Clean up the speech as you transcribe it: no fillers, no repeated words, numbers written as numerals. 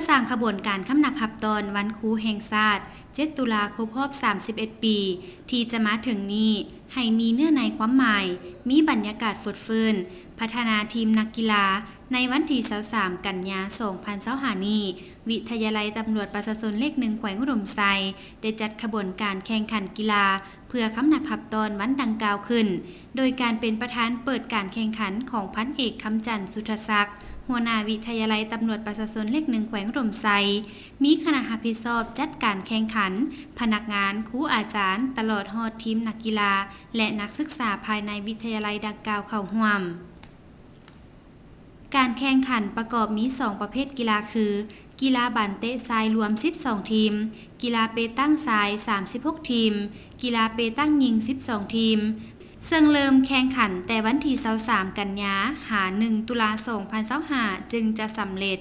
สร้างขบวนการคำนับหับตอนวันครูแห่งชาติ7 ตุลาครบรอบ 31 ปี ที่จะมาถึงนี้ให้มีเนื้อในความหมาย มีบรรยากาศฟดฟื้นพัฒนาทีมนักกีฬาในวันที่23 กันยายน 2025 นี้วิทยาลัยตำรวจประชาชนเลข 1 แขวงอุดมไซได้จัดขบวนการแข่งขันกีฬาเพื่อคำนับหับตอนวันดังกล่าวขึ้น โดยการเป็นประธานเปิดการแข่งขันของพันเอกคำจันทร์สุทธศักดิ์หัวหน้าวิทยาลัยตำรวจประชาชนเลข 1 แขวงอุดมไซมีคณะรับผิดชอบจัดการแข่งขันพนักงานครูอาจารย์ตลอดฮอดทีมนักกีฬาและนักศึกษาภายในวิทยาลัยดังกล่าวเข้าร่วมการแข่งขันประกอบมี 2 ประเภทกีฬาคือ กีฬาบันเตะทรายรวม 12 ทีม กีฬาเปตั้งทราย 36 ทีม กีฬาเปตั้งยิง 12 ทีม ซึ่งเริ่มแข่งขันแต่วันที่23 กันยาหา 1 ตุลาคม 2025จึงจะสำเร็จ